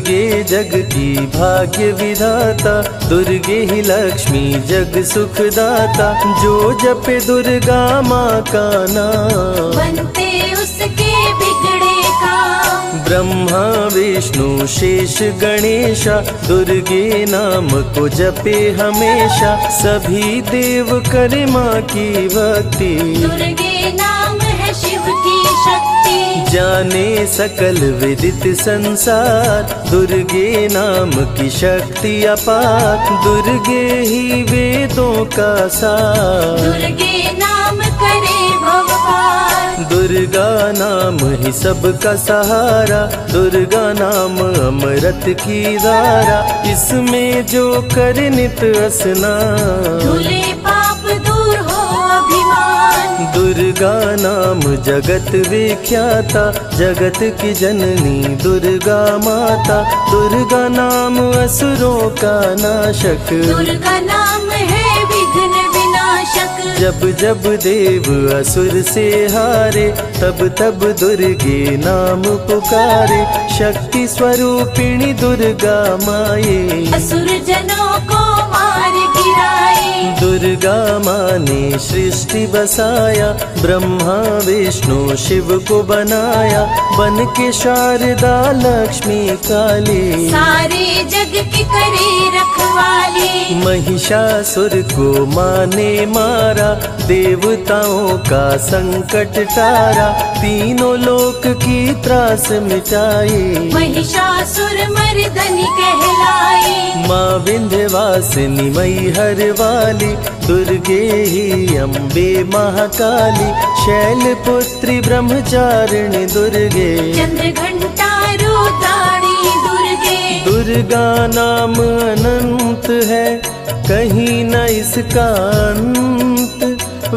दुर्गे जग की भाग्य विधाता, दुर्गे ही लक्ष्मी जग सुखदाता। जो जपे दुर्गा माँ का नाम, बनते उसके बिगड़े काम। ब्रह्मा विष्णु शेष गणेशा, दुर्गे नाम को जपे हमेशा। सभी देव करे माँ की भक्ति, दुर्गे नाम है शिव की शक्ति। जाने सकल विदित संसार, दुर्गे नाम की शक्ति अपार। दुर्गे ही वेदों का सार, दुर्गे नाम करे भव पार। दुर्गा नाम ही सबका सहारा, दुर्गा नाम अमृत की धारा। इसमें जो करे नित स्नान, धुले पाप दूर हो अभिमान। दुर्गा नाम जगत विख्याता, जगत की जननी दुर्गा माता। दुर्गा नाम असुरों का नाशक, दुर्गा नाम है विघ्न विनाशक। जब जब देव असुर से हारे, तब तब दुर्गे नाम पुकारे। शक्ति स्वरूपिणी दुर्गा माये, असुर जनों को मार गिराए। दुर्गा माँ ने सृष्टि बसाया, ब्रह्मा विष्णु शिव को बनाया। बन के शारदा लक्ष्मी काली, सारे जग की करे रखवाली। महिषासुर को माँ ने मारा, देवताओं का संकट टारा। तीनों लोक की त्रास मिटाई, महिषासुर मर्दनी कहलाई। माँ विंध्यवासिनी मैहर वाली, दुर्गे ही अम्बे महाकाली। शैलपुत्री ब्रह्मचारिणी दुर्गे, चंद्र घंटा रुद्राणी दुर्गे। दुर्गा नाम अनंत है, कहीं न इसका अंत।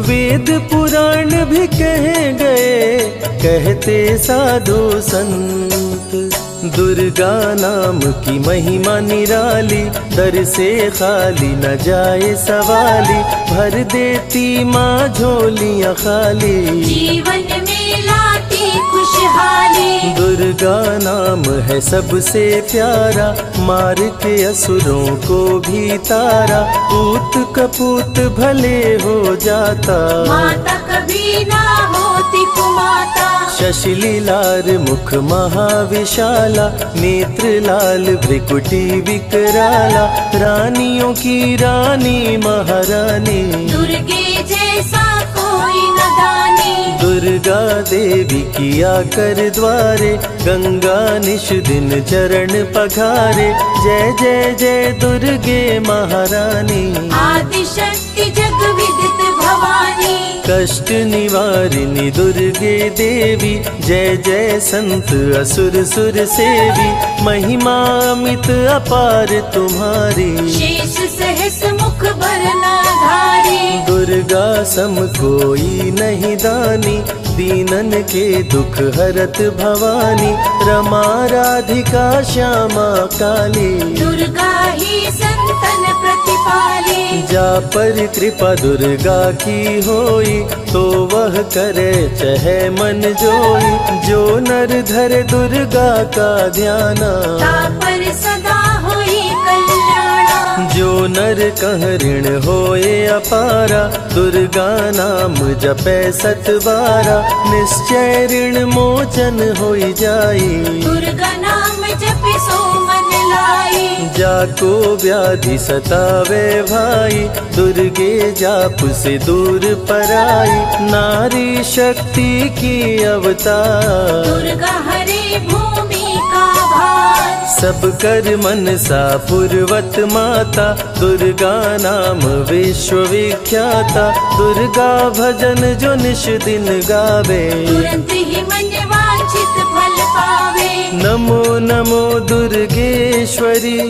वेद पुराण भी कह गए, कहते साधु संत। दुर्गा नाम की महिमा निराली, दर से खाली न जाए सवाली। भर देती माँ झोलियाँ खाली, जीवन में लाती खुशहाली। दुर्गा नाम है सबसे प्यारा, मार के असुरों को भी तारा। पूत कपूत भले हो जाता, माता कभी ना होती कुमाता। शशिलीलार मुख महाविशाला, नेत्र लाल भ्रिकुटी विकराला। रानियों की रानी महारानी, दुर्गे जैसा कोई न दानी। दुर्गा देवी किया कर द्वारे, गंगा निश दिन चरण पखारे। जय जय जय दुर्गे महारानी, आदि शक्ति जग विदित भवानी। कष्ट निवारिणी दुर्गे देवी, जय जय संत असुर सुर सेवी। महिमा अमित अपार तुम्हारी, शेष सहस मुख बरनाधारी। दुर्गा सम कोई नहीं दानी, दीनन के दुख हरत भवानी। रमा राधिका श्यामा काली, दुर्गा ही संतन प्रतिपाली। जा पर कृपा दुर्गा की होई, तो वह करे चहे मन जोई। जो नर धरे दुर्गा का ध्याना, ता पर सदा होई कल्याणा। जो नर कह ऋण होए अपारा, दुर्गा नाम जपे सतबारा। निश्चय ऋण मोचन होई जाई, दुर्गा नाम जपे सो मन लाई। जाको व्याधि सतावे भाई, दुर्गे जाप से दूर पराई। नारी शक्ति की अवतार, दुर्गा हरे भूमि का भार। सब कर मन सा पूर्वत माता, दुर्गा नाम विश्व विख्याता। दुर्गा भजन जो निश दिन गावे, तुरंत ही मन वांछित फल पावे। नमो नमो दुर्गेश्वरी,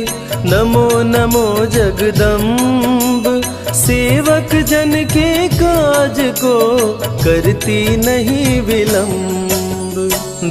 नमो नमो जगदम्ब। सेवक जन के काज को करती नहीं विलम्ब।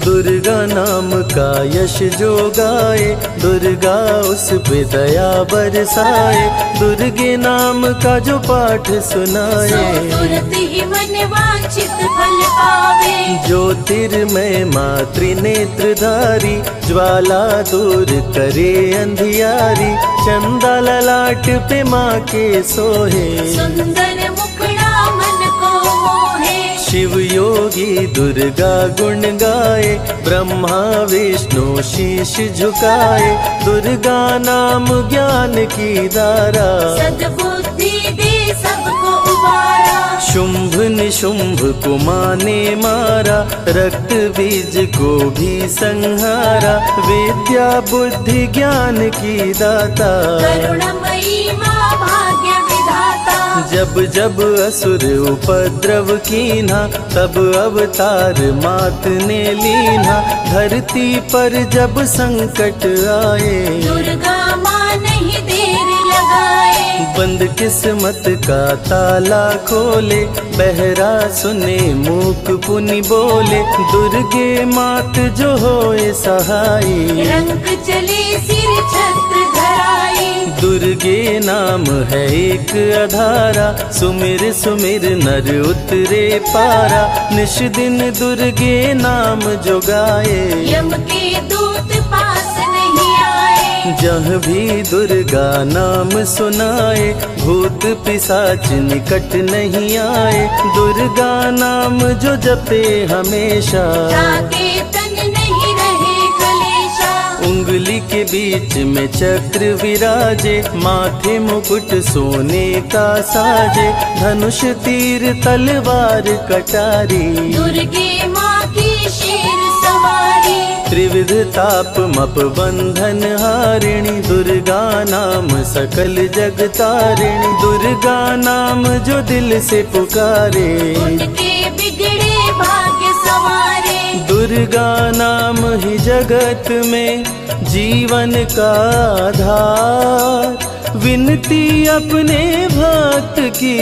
दुर्गा नाम का यश जो गाए, दुर्गा उस पे दया बरसाए। दुर्गे नाम का जो पाठ सुनाए, तुरंत ही मन वांछित इच्छित फल पावे। ज्योतिर्मय माँ त्रिनेत्रधारी, ज्वाला दूर करे अंधियारी, चंदा ललाट पे माँ के सोहे, सुंदर मुखड़ा मन को मोहे। शिव योगी दुर्गा गुण गाए, ब्रह्मा विष्णु शीश झुकाए, दुर्गा नाम ज्ञान की धारा, सद्बुद्धि दे सबको उबारा। शुंभ निशुंभ को माने मारा, रक्त बीज को भी संहारा, विद्या बुद्धि ज्ञान की दाता, करुणमयी माँ भाग्य विधाता। जब जब असुर उपद्रव कीन्हा, तब अवतार मात ने लीन्हा, धरती पर जब संकट आए, दुर्गा माँ नहीं देर लगाए। बंद किस्मत का ताला खोले, बहरा सुने मूक पुनि बोले, दुर्गे मात जो होए सहाई, रंग चले सिर छत्र धराई। दुर्गे नाम है एक अधारा, सुमिर सुमिर नर उतरे पारा, निश दिन दुर्गे नाम जो गाए, यम के दूत पास नहीं आए। जहाँ भी दुर्गा नाम सुनाए, भूत पिशाच निकट नहीं आए, दुर्गा नाम जो जपे हमेशा, ताके तन नहीं रहे कलेशा। उंगली के बीच में चक्र विराजे, माथे मुकुट सोने का साजे, धनुष तीर तलवार कटारी, दुर्गे माँ की शेर सवारी। त्रिविध ताप मप बंधन हारिणी, दुर्गा नाम सकल जग तारिणी, दुर्गा नाम जो दिल से पुकारे, उनके बिगड़े भाग्य सवारे। दुर्गा नाम ही जगत में जीवन का आधार, विनती अपने भक्त की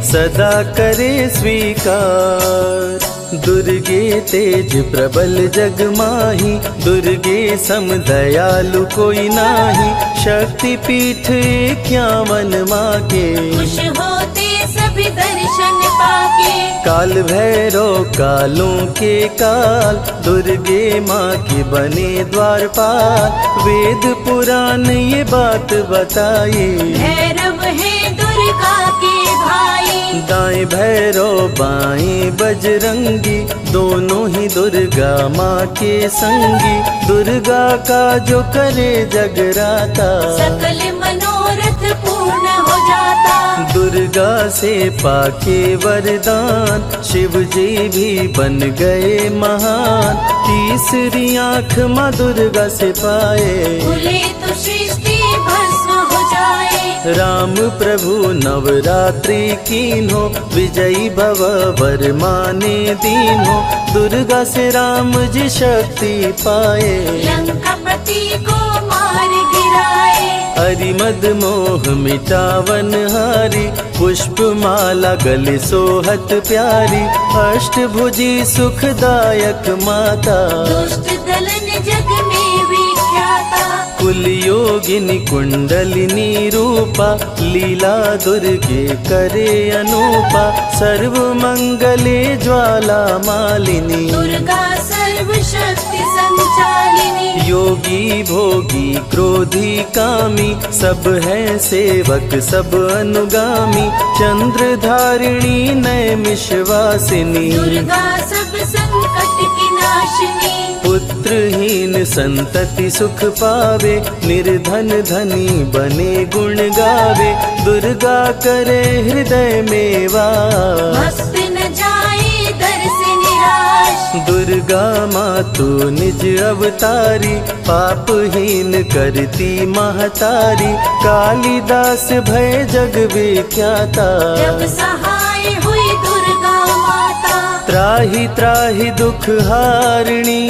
सदा करे स्वीकार। दुर्गे तेज प्रबल जग माही, दुर्गे सम दयालु कोई नाही, शक्ति पीठ 51 माँ के, खुश होते सभी दर्शन पाके। काल भैरव कालों के काल, दुर्गे माँ की बने द्वारपाल, वेद पुराण ये बात बताई, भैरव है दुर्गा के भाई। दाएं भैरव बाएं बजरंगी, दोनों ही दुर्गा माँ के संगी, दुर्गा का जो करे जगराता, सकल मनोरथ पूर्ण हो जाता। दुर्गा से पाके वरदान, शिव जी भी बन गए महान, तीसरी आँख माँ दुर्गा से पाए, खुले तो सृष्टि भस्म हो जाए। राम प्रभु नवरात्रि कीन्हो, विजयी भव वर माने दीन्हो, दुर्गा से राम जी शक्ति पाए, लंकापति को मार गिराए। हरिमद मोह मिटावन हारी, पुष्प माला गले सोहत प्यारी, अष्टभुजी सुखदायक माता, दुष्ट दलन जग में विख्याता। कुल योगिनी कुंडलिनी रूपा, लीला दुर्गे करे अनूपा, सर्व मंगले ज्वाला मालिनी, दुर्गा सर्वशक्ति संचालिनी। योगी भोगी क्रोधी कामी, सब है सेवक सब अनुगामी, चंद्र धारिणी नैमिषवासिनी, दुर्गा सब संकट की नाशिनी। पुत्रहीन संतति सुख पावे, निर्धन धनी बने गुण गावे, दुर्गा करे हृदय में वास, भक्त न जाए दर से निराश। दुर्गा माँ तू निज अवतारी, पापहीन करती महतारी, कालिदास भय जग विख्याता, जब सहाय हुई दुर्गा माता। त्राहि त्राहि दुख हारिणी,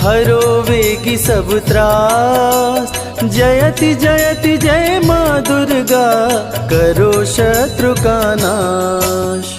हरो वेगी सब त्रास, जयति जयति जय माँ दुर्गा, करो शत्रु का नाश।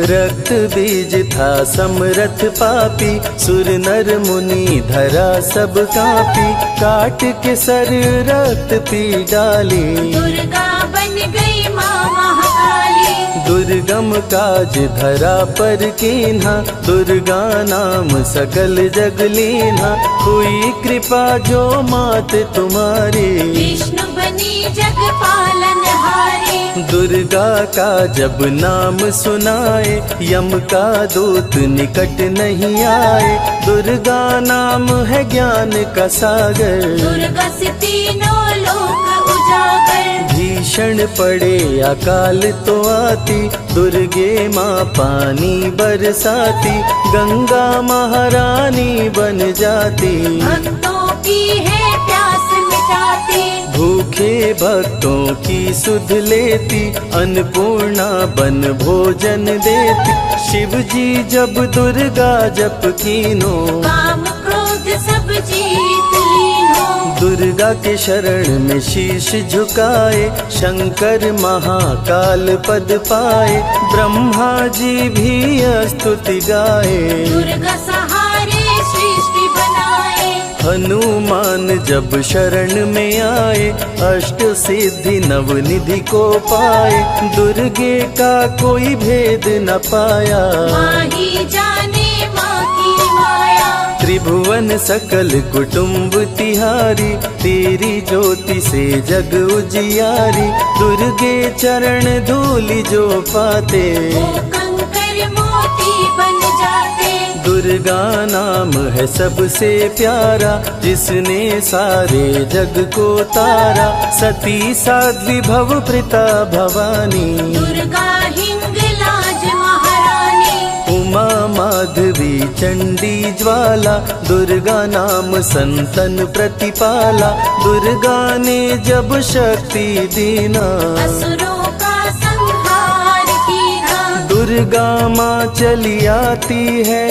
रक्त बीज था समरथ पापी, सुर नर मुनि धरा सब कापी, काट के सर रक्त पी डाली, दुर्गा बन गई माँ महाकाली। दुर्गम काम काज धरा पर कीन्हा, दुर्गा नाम सकल जग लीन्हा। हुई कृपा जो मात तुम्हारी, विष्णु बनी जग पालन हारे। दुर्गा का जब नाम सुनाए, यम का दूत निकट नहीं आए। दुर्गा नाम है ज्ञान का सागर, दुर्गा से तीनों लोक उजागर। भीषण पड़े अकाल तो आती, दुर्गे माँ पानी बरसाती। गंगा महारानी बन जाती, भक्तों की है प्यास मिटाती। भूखे भक्तों की सुध लेती, अन्नपूर्णा बन भोजन देती। शिव जी जब दुर्गा जप कीनो, काम क्रोध सब जीत लीनो। दुर्गा के शरण में शीश झुकाए, शंकर महाकाल पद पाए। ब्रह्मा जी भी स्तुति गाए, दुर्गा सहारे सृष्टि बनाए। हनुमान जब शरण में आए, अष्ट सिद्धि नवनिधि को पाए। दुर्गे का कोई भेद न पाया, माही जाने माँ की माया। त्रिभुवन सकल कुटुंब तिहारी, तेरी ज्योति से जग उजियारी। दुर्गे चरण धूलि जो पाते, वो कंकर मोती बन जाते। दुर्गा नाम है सबसे प्यारा, जिसने सारे जग को तारा। सती साध्वी भव प्रीता भवानी, दुर्गा हिंगलाज महारानी। उमा माधवी चंडी ज्वाला, दुर्गा नाम संतन प्रतिपाला। दुर्गा ने जब शक्ति दीना, असुरों का संहार कीना। दुर्गा माँ चली आती है,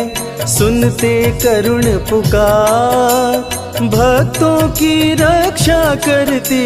सुनते करुण पुकार। भक्तों की रक्षा करती,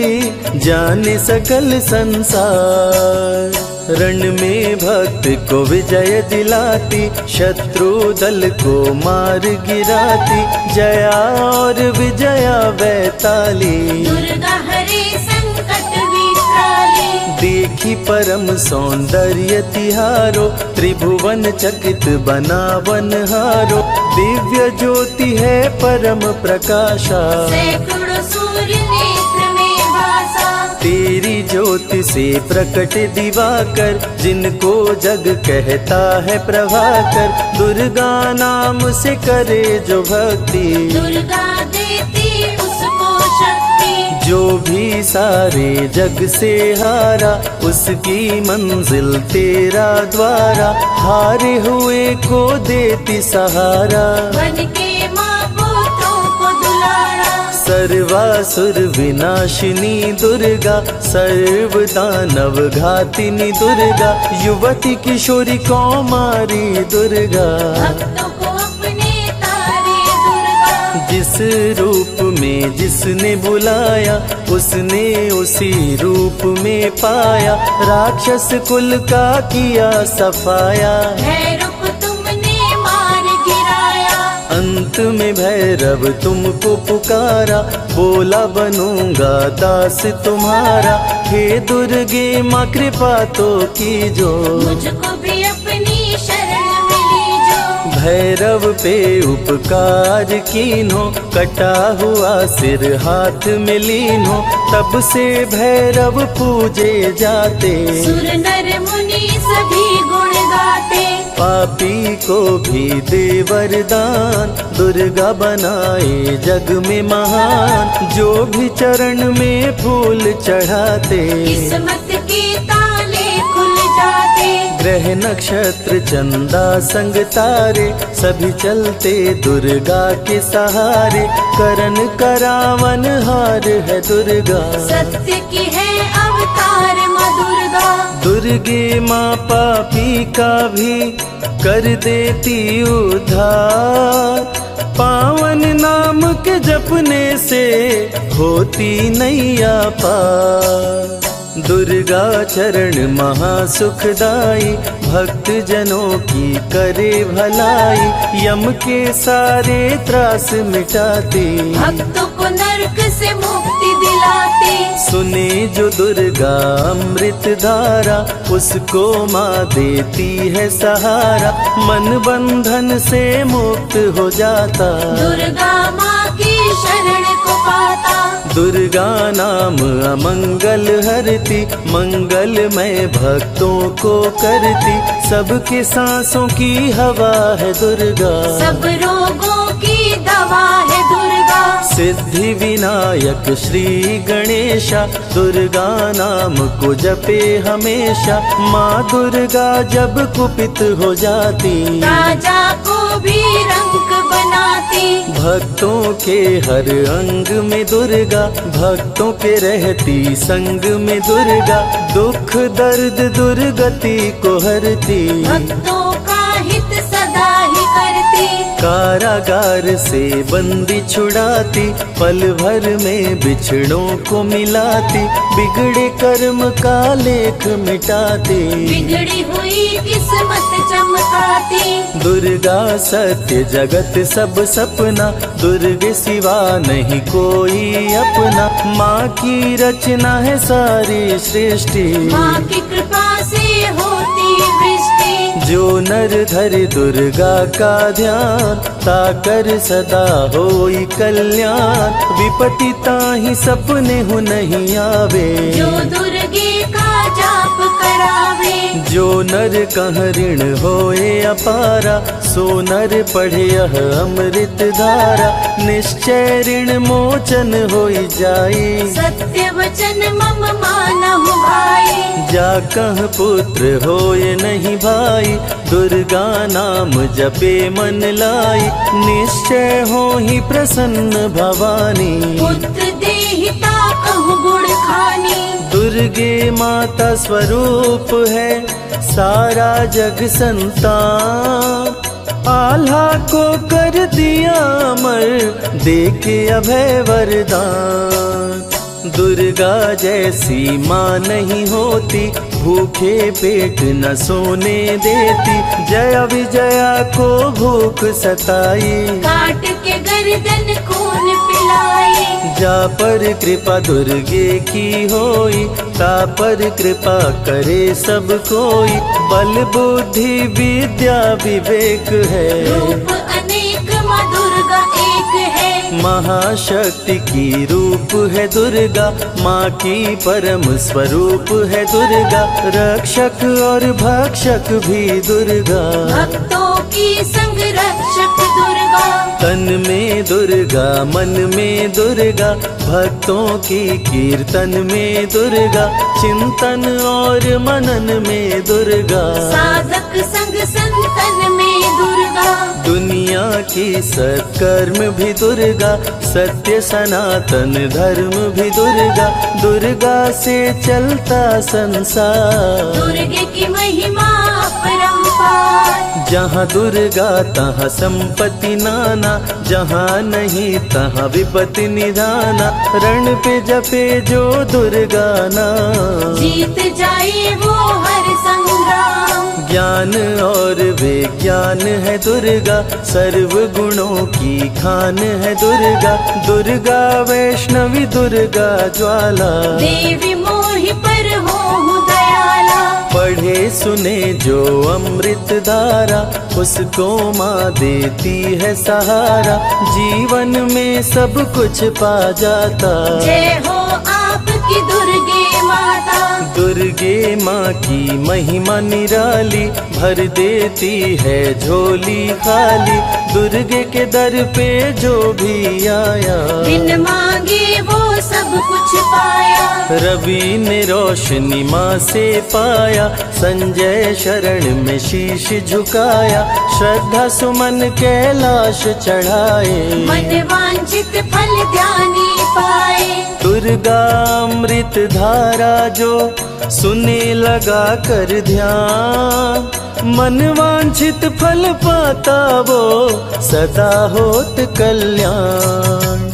जाने सकल संसार। रण में भक्त को विजय दिलाती, शत्रु दल को मार गिराती। जया और विजया वैताली, दुर्गा हरे संकट विकराली। देखी परम सौंदर्य तिहारो, त्रिभुवन चकित बना वनहारो। दिव्य ज्योति है परम प्रकाशा, सैकड़ों सूर्य नेत्र में भासा। तेरी ज्योति से प्रकट दिवाकर, जिनको जग कहता है प्रभाकर। दुर्गा नाम से करे जो भक्ति, दुर्गा देती उसको शक्ति। जो भी सारे जग से हारा, उसकी मंजिल तेरा द्वारा। हारे हुए को देती सहारा, बन के माँ पुत्रों को दुलारा। सर्वासुर विनाशिनी दुर्गा, सर्व दानव घातिनी दुर्गा। युवती किशोरी कौमारी दुर्गा, भक्तों को अपने तारे दुर्गा। जिस रूप में जिसने बुलाया, उसने उसी रूप में पाया। राक्षस कुल का किया सफाया, भैरव तुमने मार गिराया। अंत में भैरव तुमको पुकारा। बोला बनूंगा दास तुम्हारा। हे दुर्गे माँ कृपा तो कीजो, मुझको भी अपनी शरण में लीजो। भैरव पे उपकार कीन्हो, कटा हुआ सिर हाथ में लीन्हो। तब से भैरव पूजे जाते, सुर नर मुनि सभी गुण गाते। पापी को भी दे वरदान, दुर्गा बनाए जग में महान। जो भी चरण में फूल चढ़ाते, किस्मत के ताले खुल जाते। ग्रह नक्षत्र चंदा संग तारे, सभी चलते दुर्गा के सहारे। करन करावन हार है दुर्गा, सत्य की है अवतार माँ दुर्गा। दुर्गे माँ पापी का भी कर देती उद्धार। पावन नाम के जपने से होती नैया पार। दुर्गा चरण महासुखदाई, भक्त जनों की करे भलाई। यम के सारे त्रास मिटाती, भक्तों को नरक से मुक्ति दिला। पिलाते। सुने जो दुर्गा अमृत धारा, उसको माँ देती है सहारा, मन बंधन से मुक्त हो जाता। दुर्गा माँ की शरण को पाता। दुर्गा नाम अमंगल हरती, मंगलमय भक्तों को करती, सबके सांसों की हवा है दुर्गा, सब रोगों की दवा है दुर्गा। सिद्धि विनायक श्री गणेशा, दुर्गा नाम को जपे हमेशा। माँ दुर्गा जब कुपित हो जाती, राजा को भी रंक बनाती। भक्तों के हर अंग में दुर्गा, भक्तों के रहती संग में दुर्गा, दुख दर्द दुर्गति को हरती, भक्तों का हित सदा ही करती। कारागार से बंदी छुड़ाती, पल भर में बिछड़ों को मिलाती, बिगड़े कर्म का लेख मिटाती, बिगड़ी हुई किस्मत चमकाती। दुर्गा सत्य जगत सब सपना, दुर्गे सिवा नहीं कोई अपना। माँ की रचना है सारी सृष्टि, माँ की कृपा से होती वृष्टि। जो नर धरे दुर्गा का ध्यान, ताकर सदा होई कल्याण। विपत्ति ताहि सपने हो नहीं आवे, जो दुर्गे का जाप करावे। जो नर कह ऋण होए अपारा, सो नर पढ़े यह अमृत धारा, निश्चय ऋण मोचन होई जाई। सत्य वचन मम मानहु भाई, जा कह पुत्र होए नहीं भाई, दुर्गा नाम जपे मन लाई, निश्चय हो ही प्रसन्न भवानी। पुत्र देहिता कहु गुण खानी, दुर्गे माता स्वरूप है सारा जग संतान, आल्हा को कर दिया अमर, देके अभय वरदान। दुर्गा जैसी माँ नहीं होती, भूखे पेट न सोने देती, जया विजया को भूख सताई, काट के गर्दन खून पिलाई। जा पर कृपा दुर्गे की होई, ता पर कृपा करे सब कोई, बल बुद्धि विद्या विवेक है, रूप अनेक माँ दुर्गा एक है। महाशक्ति की रूप है दुर्गा, माँ की परम स्वरूप है दुर्गा, रक्षक और भक्षक भी दुर्गा, भक्तों की संग रक्षक दुर्गा। तन में दुर्गा मन में दुर्गा, भक्तों की कीर्तन में दुर्गा, चिंतन और मनन में दुर्गा, साधक संग संतन में दुर्गा। दुनिया की सत्कर्म भी दुर्गा, सत्य सनातन धर्म भी दुर्गा, दुर्गा से चलता संसार। दुर्गे की महिमा अपरंपार, जहाँ दुर्गा तहाँ संपत्ति नाना, जहाँ नहीं तहाँ विपत्ति निधाना, रण पे जपे जो दुर्गा नाम, जीत जाए वो हर संग्राम। ज्ञान और विज्ञान है दुर्गा, सर्व गुणों की खान है दुर्गा, दुर्गा वैष्णवी दुर्गा ज्वाला, देवी मोहि पर हो दयाला। पढ़े सुने जो अमृत धारा, उसको माँ देती है सहारा, जीवन में सब कुछ पा जाता। जय हो आपकी दुर्गे माता, दुर्गे माँ की महिमा निराली, भर देती है झोली खाली, दुर्गे के दर पे जो भी आया, बिन मांगे वो सब कुछ पाया। रवि ने रोशनी माँ से पाया, संजय शरण में शीश झुकाया, श्रद्धा सुमन कैलाश चढ़ाए, मन वांछित फल ध्यानी पाए। दुर्गा अमृत धारा जो सुने लगा कर ध्यान, मन वांछित फल पाता वो सदा होत कल्याण।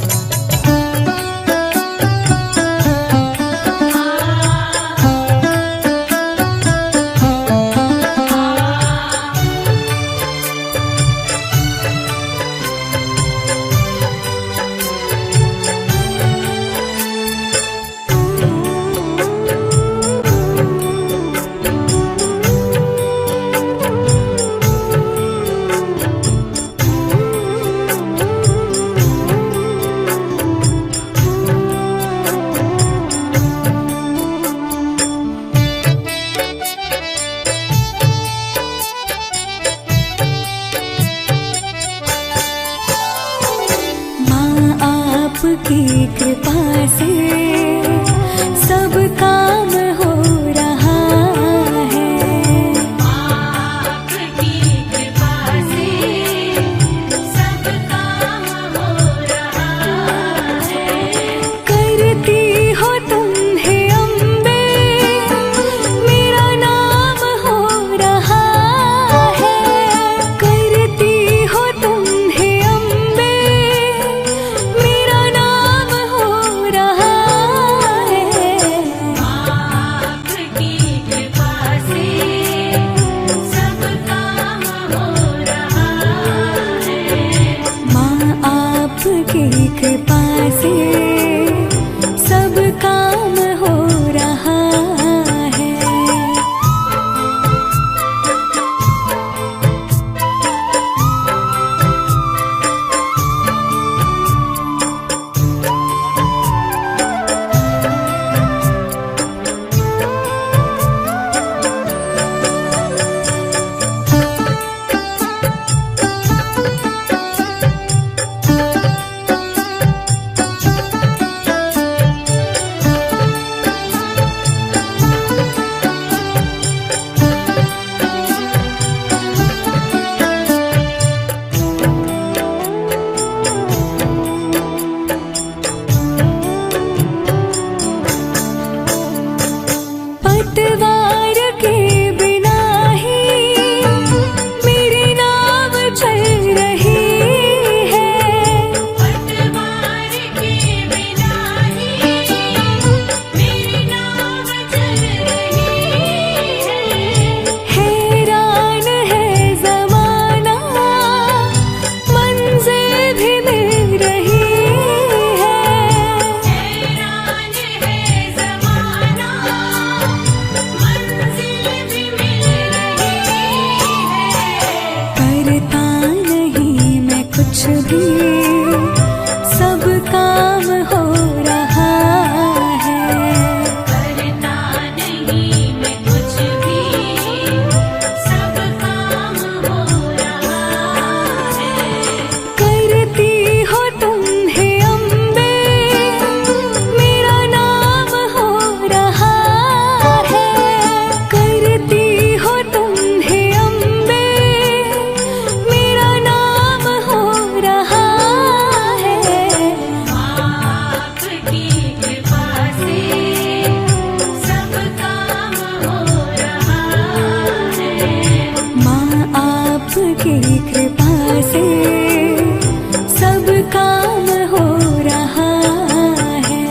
पतवार के बिना ही मेरी नाव चल रही है। पतवार के बिना ही मेरी नाव चल रही है। हैरान है ज़माना, मंजिल भी मिल रही है। हैरान है ज़माना, मंजिल भी मिल रही है। करता नहीं मैं कुछ भी, सब काम हो रहा है। करता नहीं मैं कुछ भी, सब काम हो रहा है। करती हो तुम हे अम्बे, मेरा नाम हो रहा है। करती हो तुम हे अम्बे, मेरा नाम हो रहा है। आपकी कृपा से सब काम हो रहा है। माँ आपकी कृपा से सब काम हो रहा है।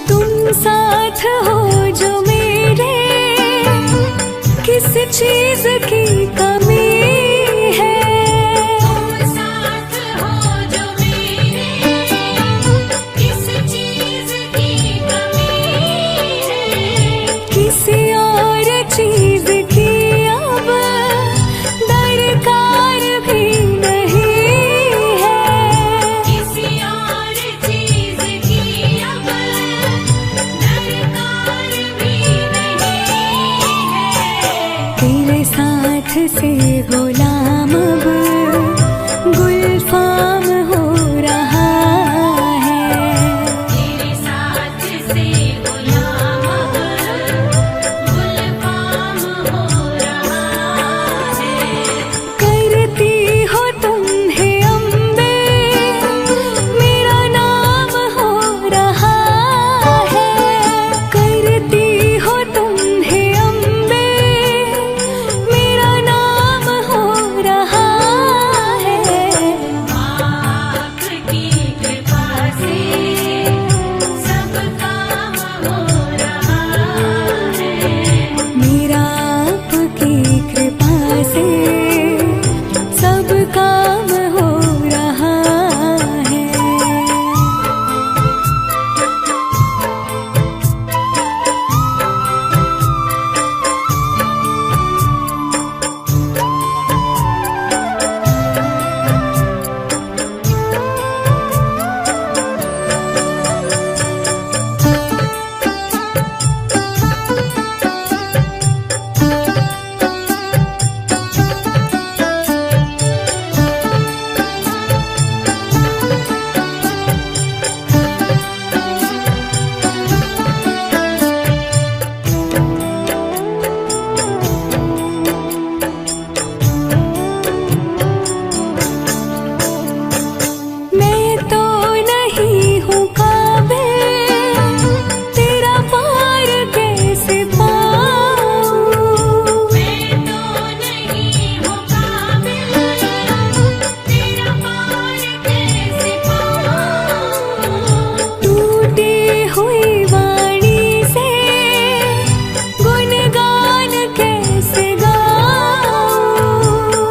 तुम साथ हो जो मेरे, किस चीज की कमी है। तुम साथ हो जो मेरे, किस चीज की कमी है। किसी और चीज की अब दरकार भी नहीं है। किसी और चीज की अब दरकार भी नहीं है। तेरे साथ से गुलाम अब गुलफाम हो रहा है। तेरे साथ से गुलाम अब गुलफाम हो रहा है। करती हो तुम हे अम्बे, मेरा नाम हो रहा है। करती हो तुम हे अम्बे, मेरा नाम हो रहा है। आपकी कृपा से सब काम हो रहा है। मेरा आपकी कृपा से सब काम हो रहा है। मैं तो नहीं हूँ काबिल, तेरा पार कैसे पाऊँ। मैं तो नहीं हूँ काबिल, तेरा पार कैसे पाऊँ। टूटी हुई वाणी से गुणगान कैसे गाऊँ।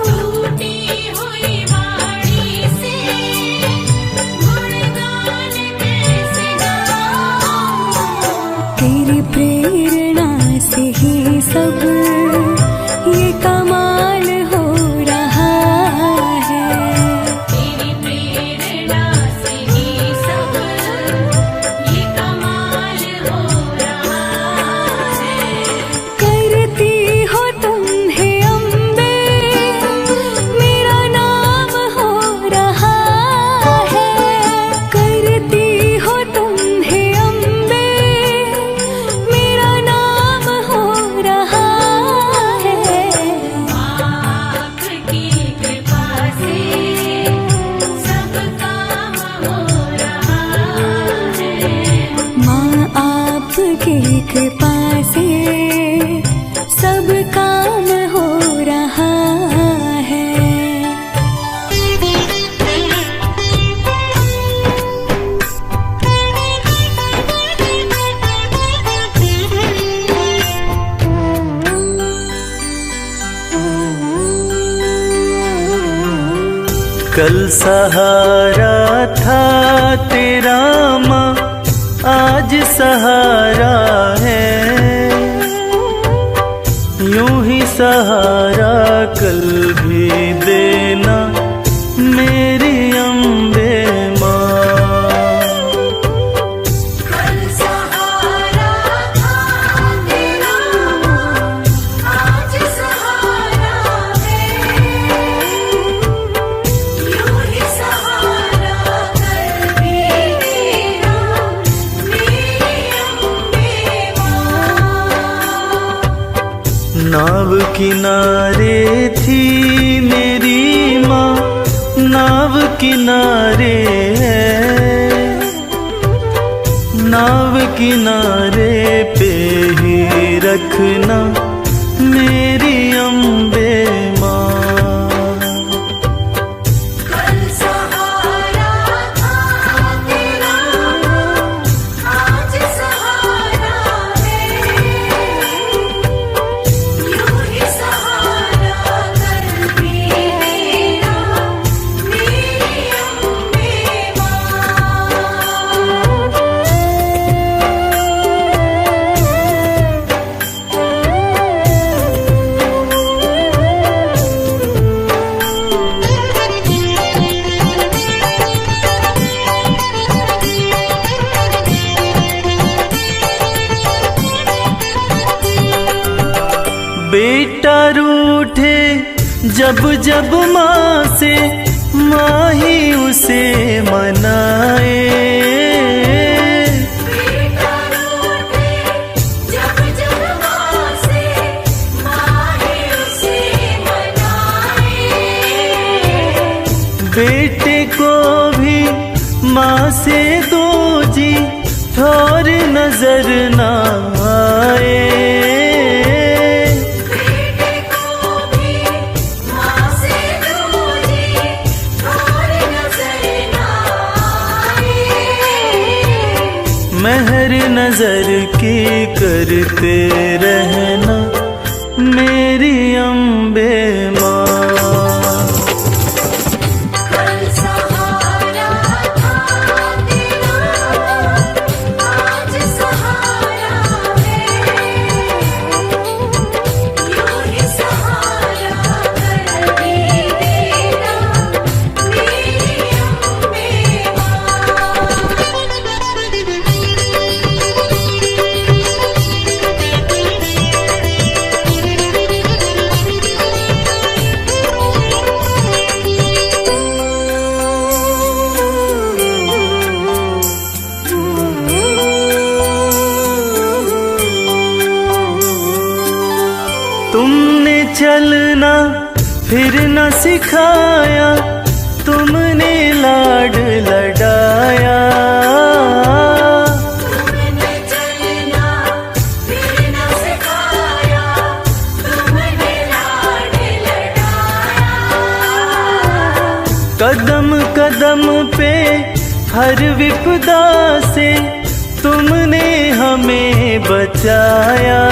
टूटी हुई वाणी से गुणगान कैसे गाऊँ। तेरी प्रेरणा से ही सब ये कमाल हो रहा है। तेरी प्रेरणा से ही सब ये कमाल हो रहा है। करती हो तुम हे अम्बे, कल सहारा था तेरा माँ, आज सहारा है। यूं ही सहारा कल भी देना मेरी अम्बे माँ। कल सहारा था तेरा माँ, आज सहारा है। यूं ही सहारा कल भी देना मेरी अम्बे माँ। नाव किनारे थी मेरी माँ, नाव किनारे है। नाव किनारे पे ही रखना मेरी अम्बे माँ। कल सहारा था तेरा माँ, आज सहारा है। यूं ही सहारा कल भी देना मेरी अम्बे माँ। बेटा रूठे जब जब माँ से, माँ ही उसे मनाए। बेटा रूठे जब जब माँ से, माँ ही उसे मनाए। बेटे को भी माँ से दो जी, ठौर नजर ना आए। बेटे को भी माँ से दूजी और नजर ना आए। मेहर नजर की करते रहना मेरी अम्बे माँ। कल सहारा था तेरा माँ, आज सहारा है। यूं ही सहारा कल भी देना मेरी अम्बे तुमने चलना फिर न सिखाया, तुमने लाड लडाया। तुमने चलना फिर न सिखाया, तुमने लाड लडाया। कदम कदम पे हर विपदा से तुमने हमें बचाया।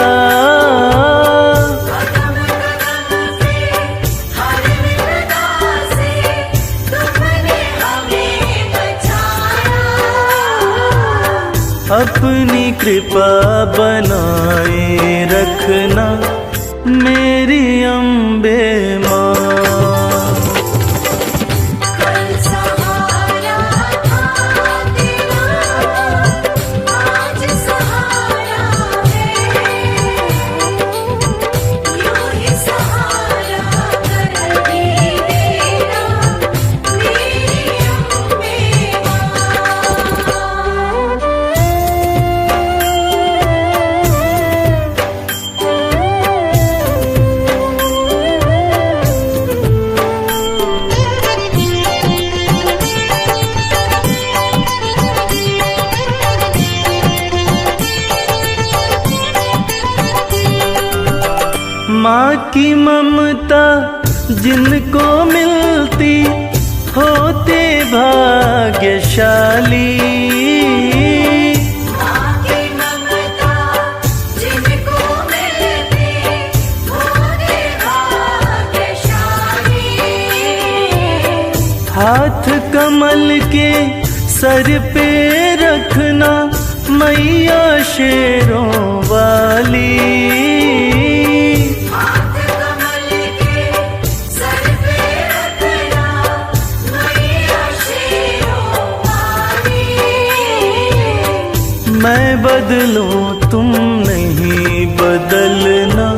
कदम कदम पे हर विपदा से तुमने हमें बचाया। अपनी कृपा बनाए रखना मेरी अम्बे माँ। कल सहारा था तेरा माँ, आज सहारा है। यूं ही सहारा कल भी देना मेरी अम्बे माँ की ममता जिनको मिलती होते भाग्यशाली। माँ की ममता जिनको मिलती होते भाग्यशाली। हाथ कमल के सर पे रखना मैया शेरों वाली। हाथ कमल के सर पे रखना मैया शेरों वाली। मैं बदलूं तुम नहीं बदलना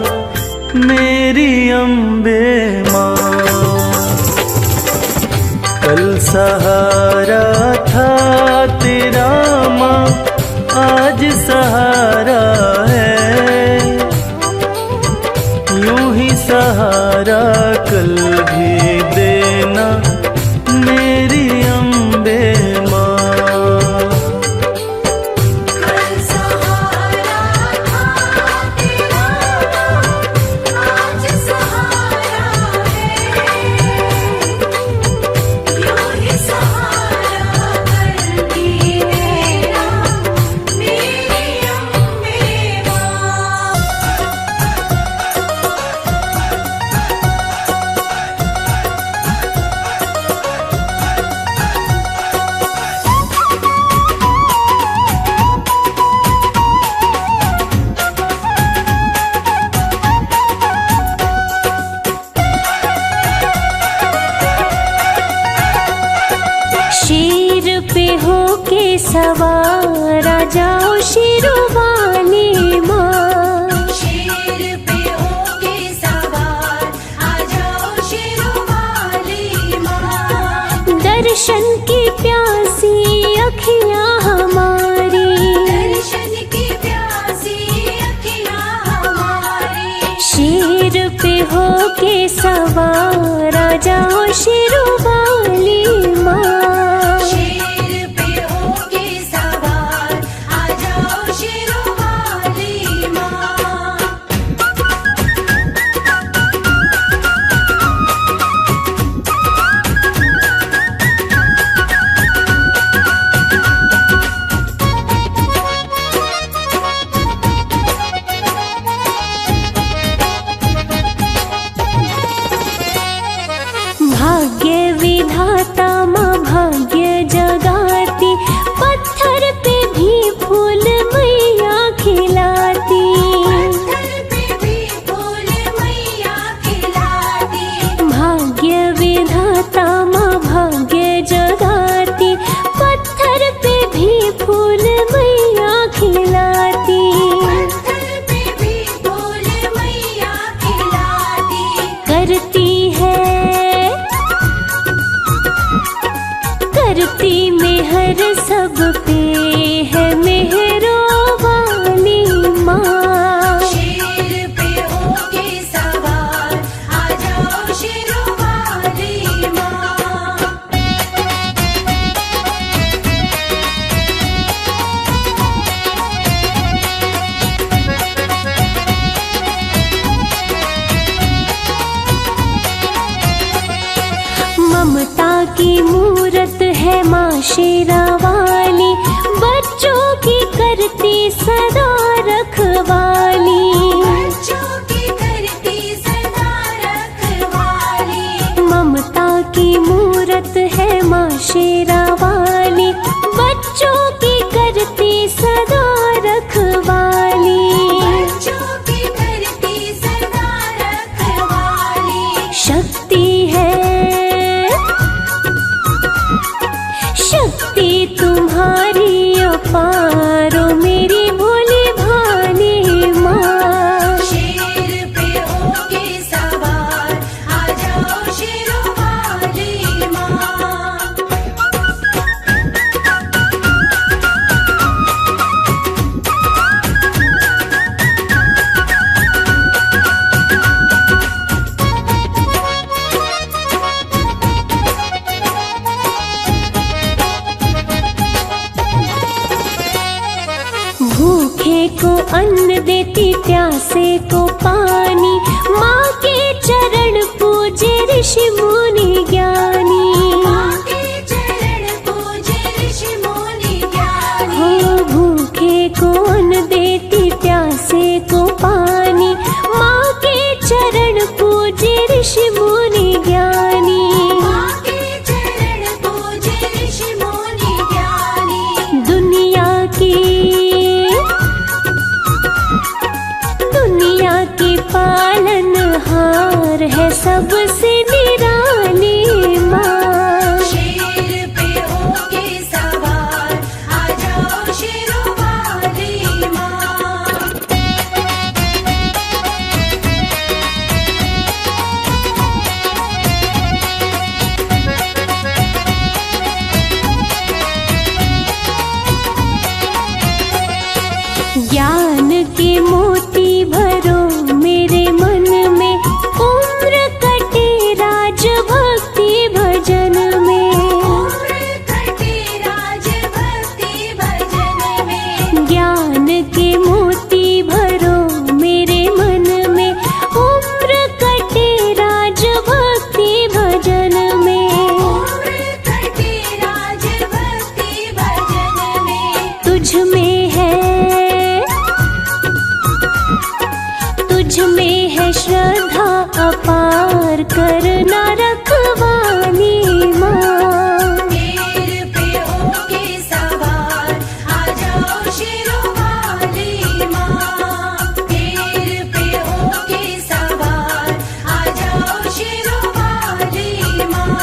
मेरी अम्बे माँ। कल सहारा था तेरा माँ, आज सहारा है। यूं ही सहारा कल भी देना मेरी अम्बे माँ। कल सहारा था तेरा आज सहारा है। यूं ही सहारा कर भी देना मेरी अम्बे माँ। शेर पे होके सवार आ जाओ शेरवाली माँ। शेर पे होके सवार आ जाओ शेरवाली माँ। दर्शन की प्यासी अखियाँ हमारी, दर्शन की प्यासी अखियाँ हमारी। शेर पे होके सवार आ जाओ शेरवाली माँ। शेर पे होके सवार आ जाओ शेरवाली माँ। भाग्य विधाता माँ भाग्य जगाती, पत्थर पे भी फूल मैया खिलाती। पत्थर पे भी फूल मैया खिलाती। भाग्य विधाता माँ भाग्य जगाती, पत्थर पे भी फूल मैया खिलाती। पत्थर पे भी फूल मैया खिलाती। करती में हर सब पे है मेहरो वाली माँ। शेर पे होके सवार आ जाओ शेरवाली माँ। ममता की मूरत है माँ शेरावाली, बच्चों की करती सदा रखवाली। बच्चों की करती सदा रखवाली। ममता की मूरत है माँ शेरावाली, बच्चों की करती सदा रखवाली। बच्चों की करती सदा रखवाली। शक्ति है शक्ति तुम्हारी अपार ओ मेरी भोली भाली माँ। शेर पे होके सवार आ जाओ शेरवाली माँ। भूखे को अन्न देती, प्यासे को पानी, माँ के चरण पूजे ऋषि मुनि ज्ञानी। माँ के चरण पूजे ऋषि मुनि ज्ञानी। हो भूखे को अन्न देती, प्यासे को पानी, माँ के चरण पूजे ऋषि मुनि ज्ञानी। माँ के चरण के मोती भरो मेरे मन में, उम्र कटे राज भक्ति भजन में। उम्र कटे राज भक्ति भजन में। ज्ञान के मोती भरो मेरे मन में, उम्र कटे राज भक्ति भजन में। उम्र कटे राज भक्ति भजन में। तुझ में है श्रद्धा अपार, करना रखवाली माँ। पैर पे होके सवार, आ जाओ शेरोवाली माँ। पैर पे होके सवार, आ जाओ शेरोवाली माँ।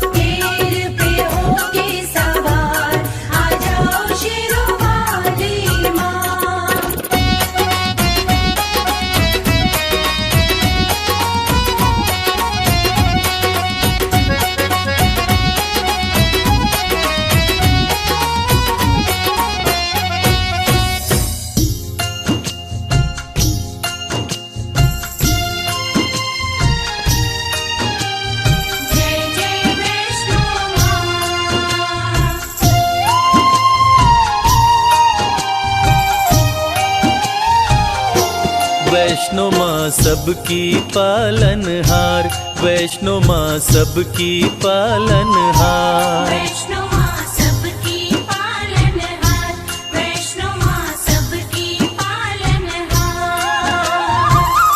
पैर पे होके सवार, आ जाओ शेरोवाली माँ। जय जय वैष्णो माँ। वैष्णो माँ सबकी पालनहार, वैष्णो माँ सबकी पालनहार। वैष्णो माँ सबकी पालनहार, वैष्णो माँ सबकी पालनहार।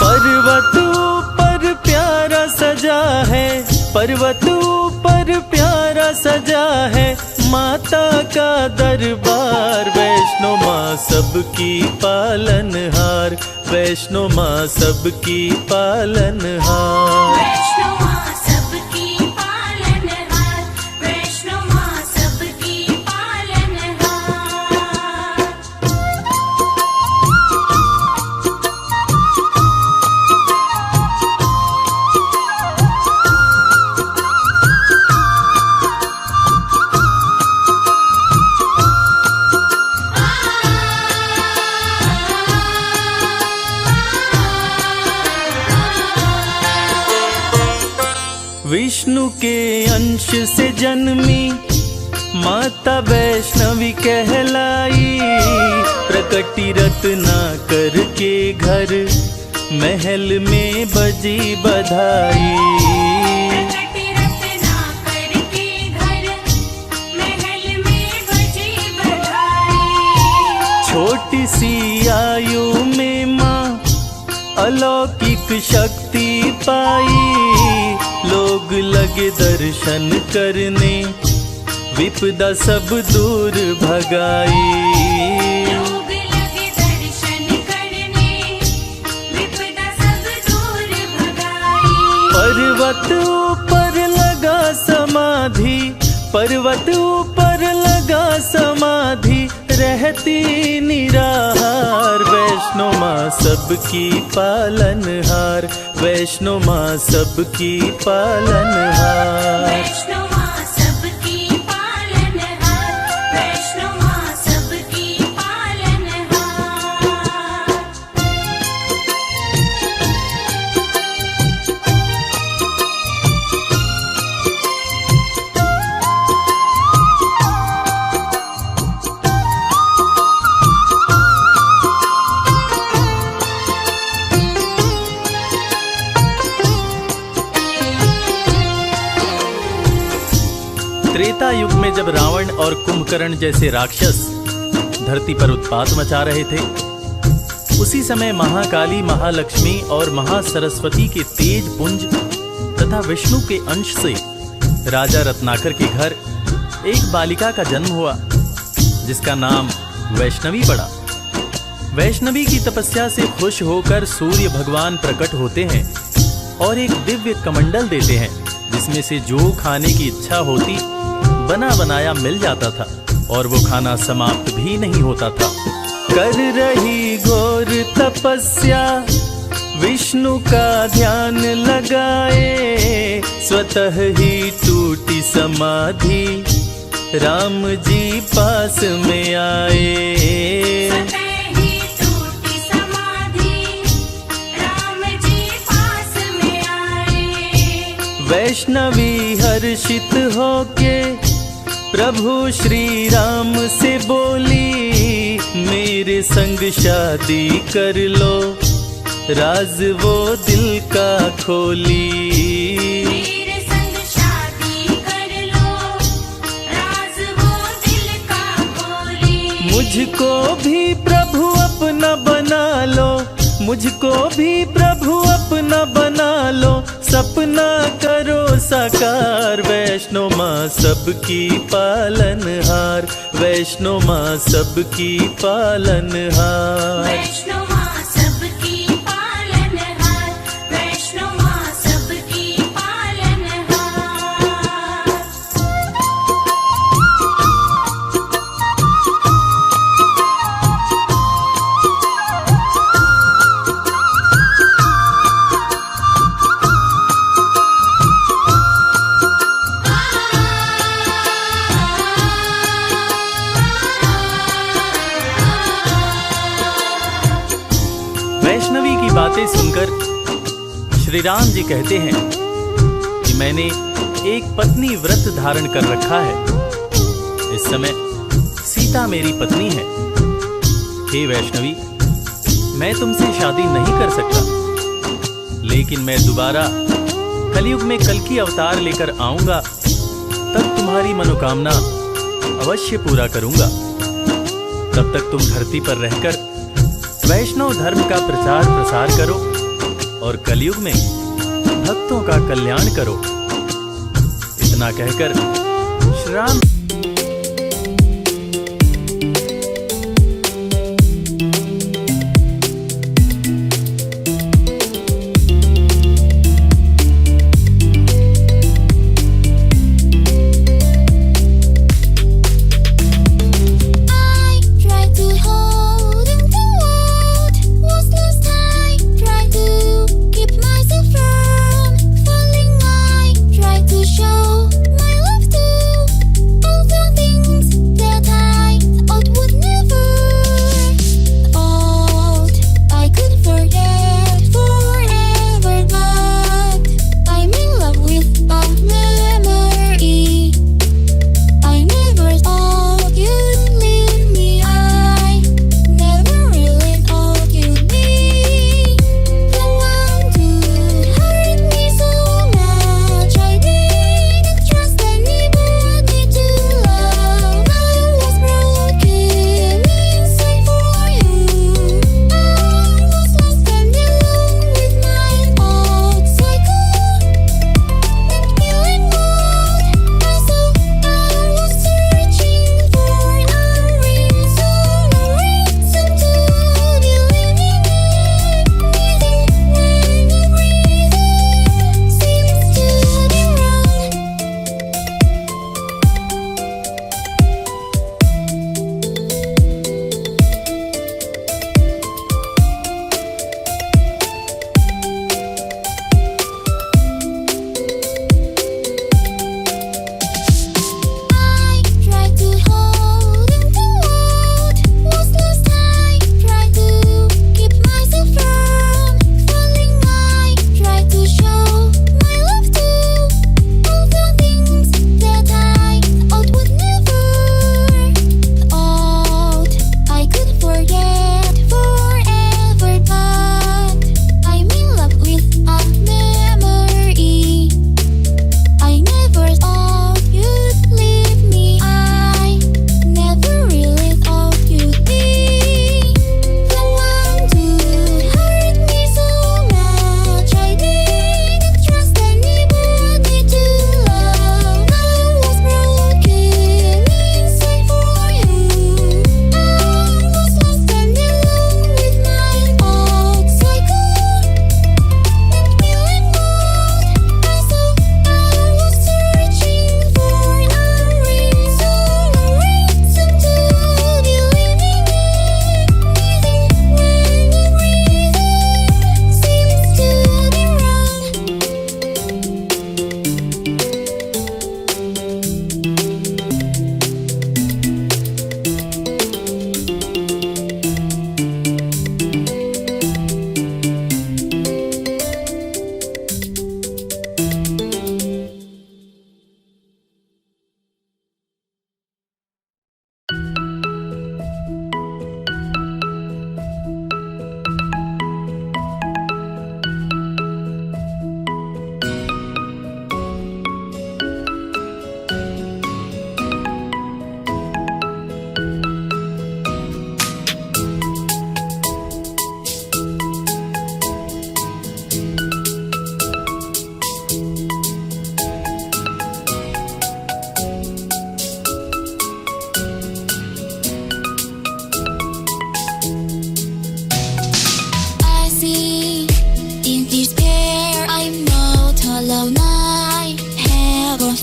पर्वत ऊपर प्यारा सजा है, पर्वत ऊपर प्यारा सजा है माता का दरबार। वैष्णो माँ सबकी पालनहार, वैष्णो माँ सबकी पालनहार। वैष्णो माँ सबकी पालनहार, वैष्णो माँ सबकी पालनहार। विष्णु के अंश से जन्मी माता वैष्णवी कहलाई, प्रकटी रत्नाकर के घर महल में बजी बधाई। प्रकटी रत्नाकर के घर, महल में बजी बधाई। छोटी सी आयु में माँ अलौकिक शक्ति पाई, लोग लगे दर्शन करने विपदा सब दूर भगाई। लोग लगे दर्शन करने, विपदा सब दूर भगाई। पर्वत ऊपर लगा समाधि, पर्वत ऊपर लगा समाधि रहती निराहार। वैष्णो माँ सबकी पालनहार, वैष्णो माँ सबकी पालनहार। वैष्णो माँ सबकी पालनहार, वैष्णो माँ सबकी पालनहार। त्रेता युग में जब रावण और कुंभकर्ण जैसे राक्षस धरती पर उत्पात मचा रहे थे, उसी समय महाकाली, महालक्ष्मी और महासरस्वती के तेज पुंज तथा विष्णु के अंश से राजा रत्नाकर के घर एक बालिका का जन्म हुआ, जिसका नाम वैष्णवी पड़ा। वैष्णवी की तपस्या से खुश होकर सूर्य भगवान प्रकट होते हैं और एक दिव्य कमंडल देते हैं, जिसमें से जो खाने की इच्छा होती बना बनाया मिल जाता था और वो खाना समाप्त भी नहीं होता था। कर रही घोर तपस्या विष्णु का ध्यान लगाए, स्वतः ही टूटी समाधि राम जी पास में आए। स्वतः ही टूटी वैष्णवी हर्षित होके प्रभु श्री राम से बोली, मेरे संग शादी कर लो, राज वो दिल का खोली। मेरे संग शादी कर लो, राज वो दिल का खोली। मुझको भी प्रभु अपना बना लो, मुझको भी प्रभु अपना बना लो, सपना करो साकार। वैष्णो माँ सबकी पालनहार, वैष्णो माँ सबकी पालनहार। वैष्णो माँ सबकी पालनहार, वैष्णो माँ सबकी पालनहार। वैष्णवी की बातें सुनकर श्री राम जी कहते हैं कि मैंने एक पत्नी व्रत धारण कर रखा है, इस समय सीता मेरी पत्नी है। हे वैष्णवी, मैं तुमसे शादी नहीं कर सकता, लेकिन मैं दोबारा कलयुग में कल्कि अवतार लेकर आऊंगा, तब तुम्हारी मनोकामना अवश्य पूरा करूंगा। तब तक तुम धरती पर रहकर वैष्णव धर्म का प्रचार प्रसार करो और कलयुग में भक्तों का कल्याण करो। इतना कहकर Shri Ram show my love to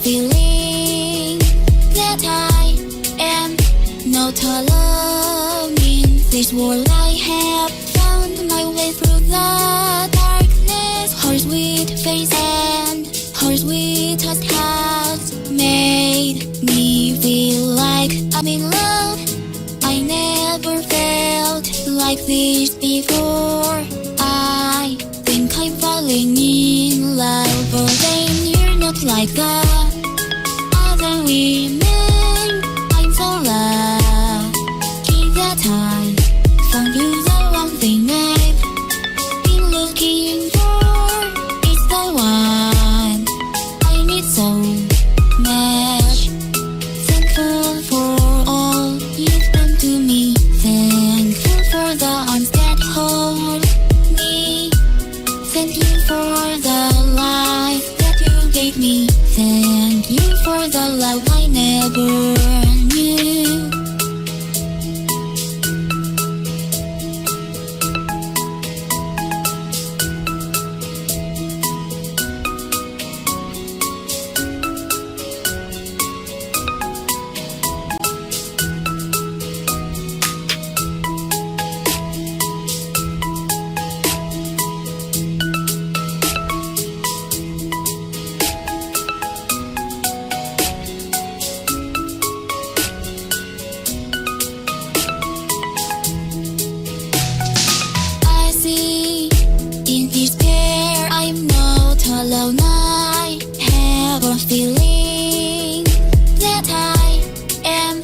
feeling that I am not alone in this world. I have found my way through the darkness. Her sweet face and her sweet touch has made me feel like I'm in love. I never felt like this before. I think I'm falling in love, but then you're not like the other women. I'm so lucky that I found you, the one thing I've been looking for. It's the one I need so much. Thankful for all you've done to me. Thankful for the arms that hold me. Thank you for the life that you gave me. Thank you for the love I never knew. I see in despair I'm not alone. I have a feeling that I am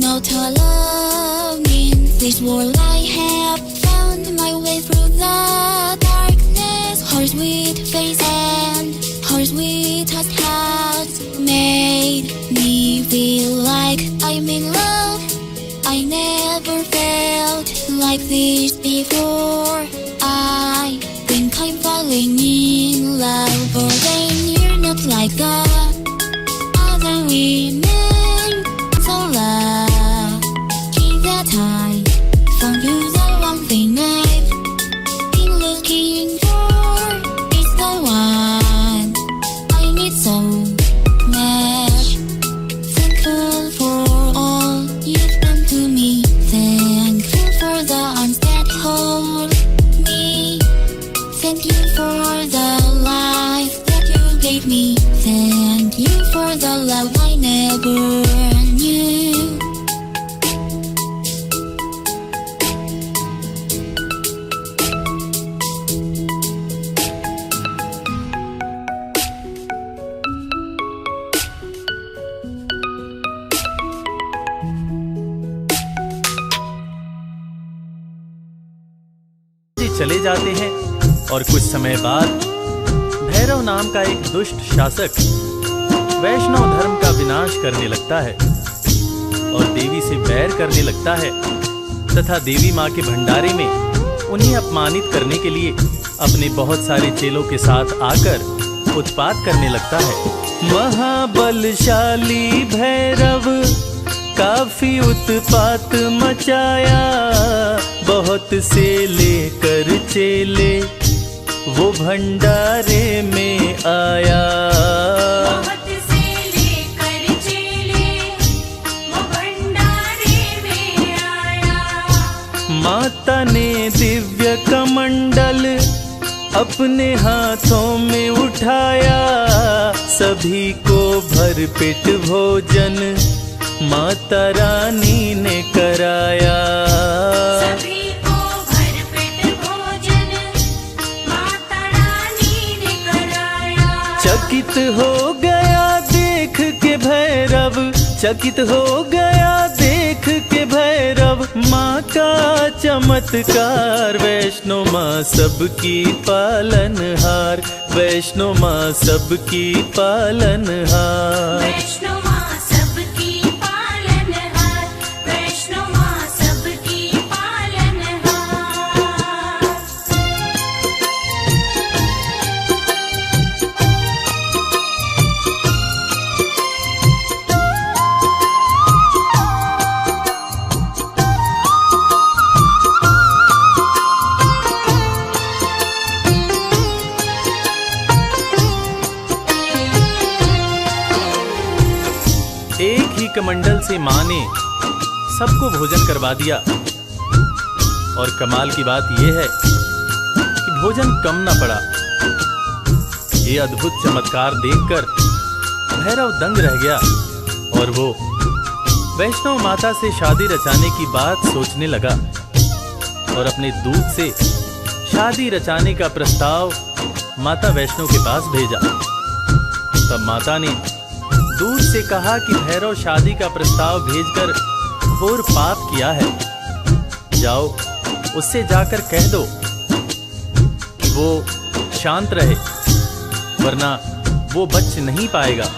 not alone in this world. I have found my way through the darkness. Her sweet face and her sweet touch has made me feel like I'm in love. I never felt like this before. I think I'm falling in love, but then you're not like the other women. So lucky that I found you, the one thing I've been looking for. It's the one I need so much. Thankful for all you've done to me. Thankful for the arms that hold me. Thank you for the life that you gave me. Thank you for the love I never knew. जी चले जाते हैं और कुछ समय बाद भैरव नाम का एक दुष्ट शासक वैष्णव धर्म का विनाश करने लगता है और देवी से बैर करने लगता है तथा देवी माँ के भंडारे में उन्हें अपमानित करने के लिए अपने बहुत सारे चेलों के साथ आकर उत्पात करने लगता है। महाबलशाली भैरव काफी उत्पात मचाया, बहुत से लेकर चेले वो भंडारे में आया। बहुत से लेकर चेले वो भंडारे में आया। माता ने दिव्य कमंडल अपने हाथों में उठाया, सभी को भरपेट भोजन माता रानी ने कराया। सभी को भरपेट भोजन माता रानी ने कराया। चकित हो गया देख के भैरव, चकित हो गया देख के भैरव माँ का चमत्कार। वैष्णो माँ सबकी पालनहार, वैष्णो माँ सबकी पालनहार। वैष्णो माँ सबकी पालनहार, वैष्णो माँ सबकी पालनहार। पूरी कमंडल से माँ ने सबको भोजन करवा दिया। और कमाल की बात यह है कि भोजन कम ना पड़ा। ये अद्भुत चमत्कार देखकर भैरव दंग रह गया और वो वैष्णव माता से शादी रचाने की बात सोचने लगा और अपने दूत से शादी रचाने का प्रस्ताव माता वैष्णो के पास भेजा। तब माता ने दूत से कहा कि भैरव शादी का प्रस्ताव भेजकर घोर पाप किया है। जाओ उससे जाकर कह दो कि वो शांत रहे, वरना वो बच नहीं पाएगा।